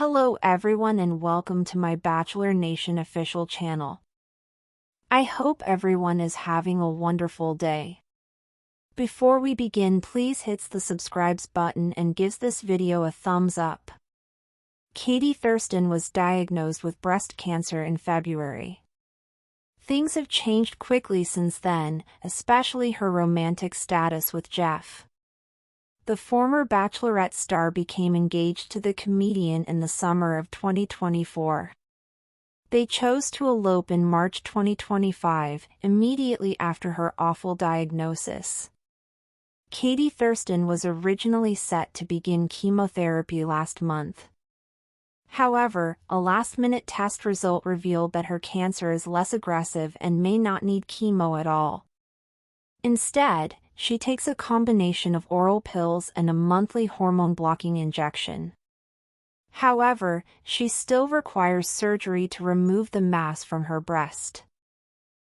Hello everyone and welcome to my Bachelor Nation official channel. I hope everyone is having a wonderful day. Before we begin, please hit the subscribe button and gives this video a thumbs up. Thurston was diagnosed with breast cancer in February. Things have changed quickly since then, especially her romantic status with Jeff. The former Bachelorette star became engaged to the comedian in the summer of 2024. They chose to elope in March 2025, immediately after her awful diagnosis. Thurston was originally set to begin chemotherapy last month. However, a last-minute test result revealed that her cancer is less aggressive and may not need chemo at all. Instead, she takes a combination of oral pills and a monthly hormone-blocking injection. However, she still requires surgery to remove the mass from her breast.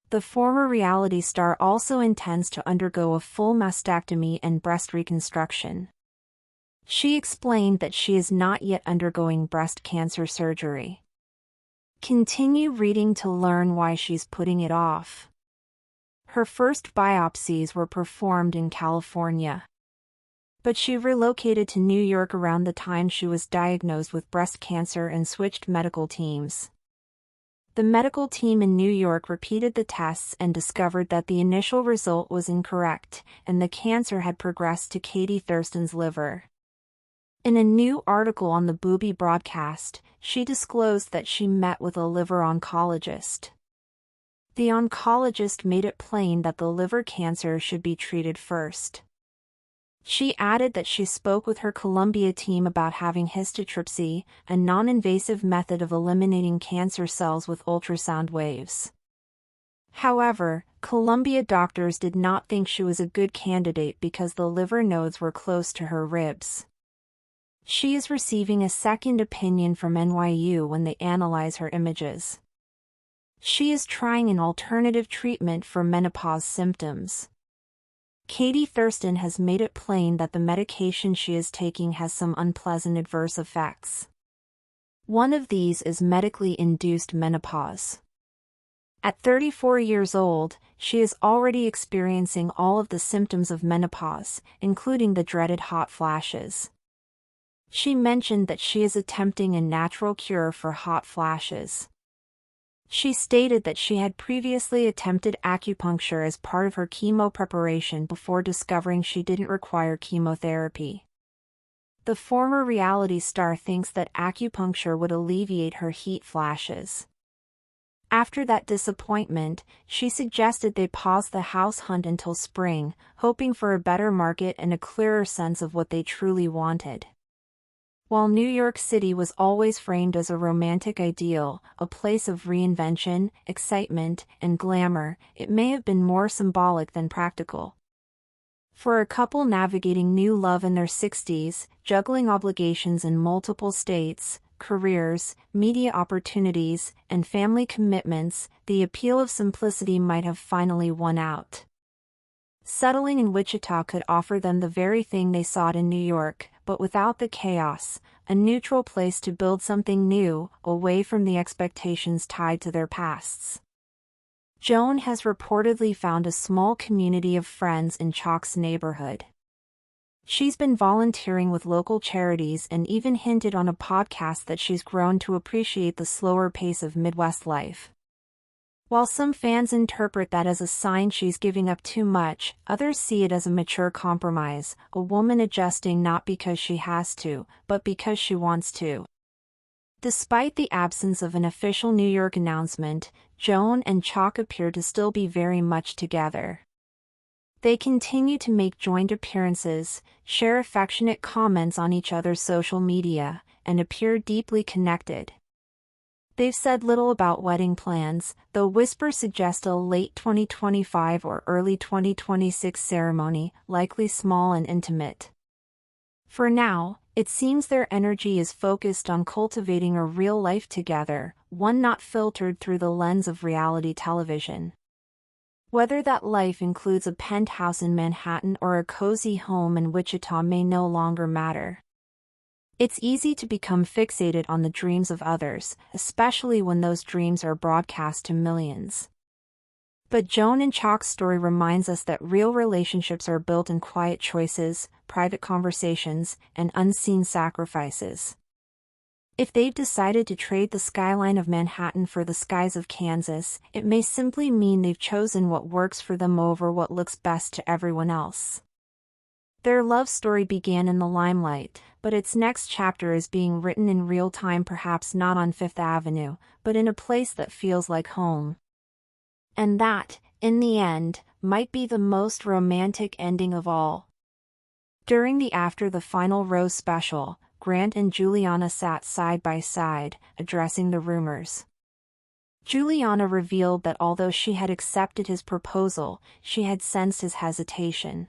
The former reality star also intends to undergo a full mastectomy and breast reconstruction. She explained that she is not yet undergoing breast cancer surgery. Continue reading to learn why she's putting it off. Her first biopsies were performed in California. But she relocated to New York around the time she was diagnosed with breast cancer and switched medical teams. The medical team in New York repeated the tests and discovered that the initial result was incorrect, and the cancer had progressed to Thurston's liver. In a new article on the Booby broadcast, she disclosed that she met with a liver oncologist. The oncologist made it plain that the liver cancer should be treated first. She added that she spoke with her Columbia team about having histotripsy, a non-invasive method of eliminating cancer cells with ultrasound waves. However, Columbia doctors did not think she was a good candidate because the liver nodes were close to her ribs. She is receiving a second opinion from NYU when they analyze her images. She is trying an alternative treatment for menopause symptoms. Thurston has made it plain that the medication she is taking has some unpleasant adverse effects. One of these is medically induced menopause. At 34 years old, she is already experiencing all of the symptoms of menopause, including the dreaded hot flashes. She mentioned that she is attempting a natural cure for hot flashes. She stated that she had previously attempted acupuncture as part of her chemo preparation before discovering she didn't require chemotherapy. The former reality star thinks that acupuncture would alleviate her heat flashes. After that disappointment, she suggested they pause the house hunt until spring, hoping for a better market and a clearer sense of what they truly wanted. While New York City was always framed as a romantic ideal, a place of reinvention, excitement, and glamour, it may have been more symbolic than practical. For a couple navigating new love in their 60s, juggling obligations in multiple states, careers, media opportunities, and family commitments, the appeal of simplicity might have finally won out. Settling in Wichita could offer them the very thing they sought in New York, but without the chaos, a neutral place to build something new, away from the expectations tied to their pasts. Joan has reportedly found a small community of friends in Chalk's neighborhood. She's been volunteering with local charities and even hinted on a podcast that she's grown to appreciate the slower pace of Midwest life. While some fans interpret that as a sign she's giving up too much, others see it as a mature compromise, a woman adjusting not because she has to, but because she wants to. Despite the absence of an official New York announcement, Joan and Chalk appear to still be very much together. They continue to make joint appearances, share affectionate comments on each other's social media, and appear deeply connected. They've said little about wedding plans, though whispers suggest a late 2025 or early 2026 ceremony, likely small and intimate. For now, it seems their energy is focused on cultivating a real life together, one not filtered through the lens of reality television. Whether that life includes a penthouse in Manhattan or a cozy home in Wichita may no longer matter. It's easy to become fixated on the dreams of others, especially when those dreams are broadcast to millions. But Joan and Chalk's story reminds us that real relationships are built in quiet choices, private conversations, and unseen sacrifices. If they've decided to trade the skyline of Manhattan for the skies of Kansas, it may simply mean they've chosen what works for them over what looks best to everyone else. Their love story began in the limelight, but its next chapter is being written in real time, perhaps not on Fifth Avenue, but in a place that feels like home. And that, in the end, might be the most romantic ending of all. During the After the Final Rose special, Grant and Juliana sat side by side, addressing the rumors. Juliana revealed that although she had accepted his proposal, she had sensed his hesitation.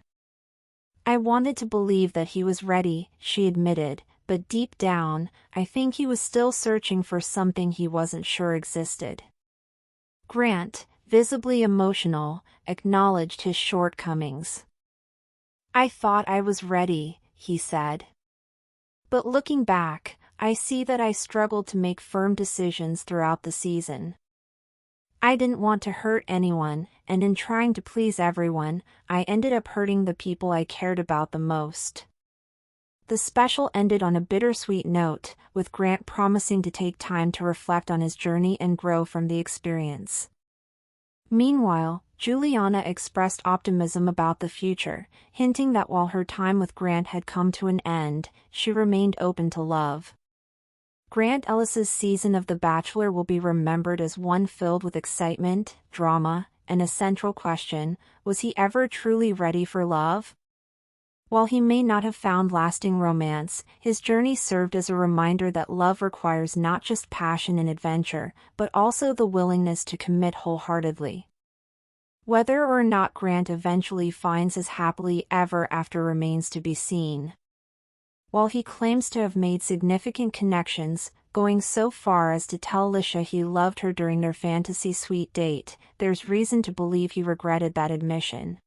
"I wanted to believe that he was ready," she admitted, "but deep down, I think he was still searching for something he wasn't sure existed." Grant, visibly emotional, acknowledged his shortcomings. "I thought I was ready," he said. "But looking back, I see that I struggled to make firm decisions throughout the season. I didn't want to hurt anyone, and in trying to please everyone, I ended up hurting the people I cared about the most." The special ended on a bittersweet note, with Grant promising to take time to reflect on his journey and grow from the experience. Meanwhile, Juliana expressed optimism about the future, hinting that while her time with Grant had come to an end, she remained open to love. Grant Ellis's season of The Bachelor will be remembered as one filled with excitement, drama, and a central question: was he ever truly ready for love? While he may not have found lasting romance, his journey served as a reminder that love requires not just passion and adventure, but also the willingness to commit wholeheartedly. Whether or not Grant eventually finds his happily ever after remains to be seen. While he claims to have made significant connections, going so far as to tell Lisha he loved her during their fantasy suite date, there's reason to believe he regretted that admission.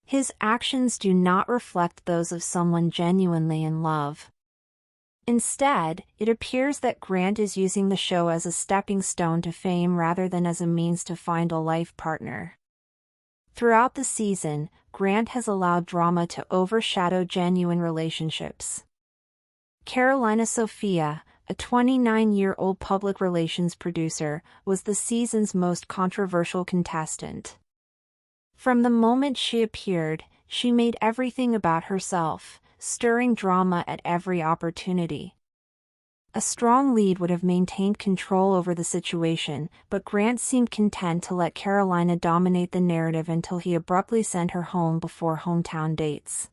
His actions do not reflect those of someone genuinely in love. Instead, it appears that Grant is using the show as a stepping stone to fame rather than as a means to find a life partner. Throughout the season, Grant has allowed drama to overshadow genuine relationships. Carolina Sophia, a 29-year-old public relations producer, was the season's most controversial contestant. From the moment she appeared, she made everything about herself, stirring drama at every opportunity. A strong lead would have maintained control over the situation, but Grant seemed content to let Carolina dominate the narrative until he abruptly sent her home before hometown dates.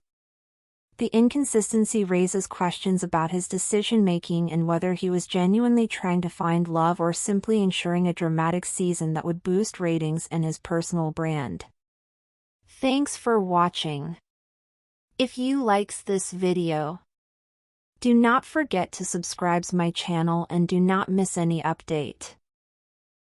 The inconsistency raises questions about his decision-making and whether he was genuinely trying to find love or simply ensuring a dramatic season that would boost ratings and his personal brand. Thanks for watching. If you likes this video, do not forget to subscribe my channel and do not miss any update.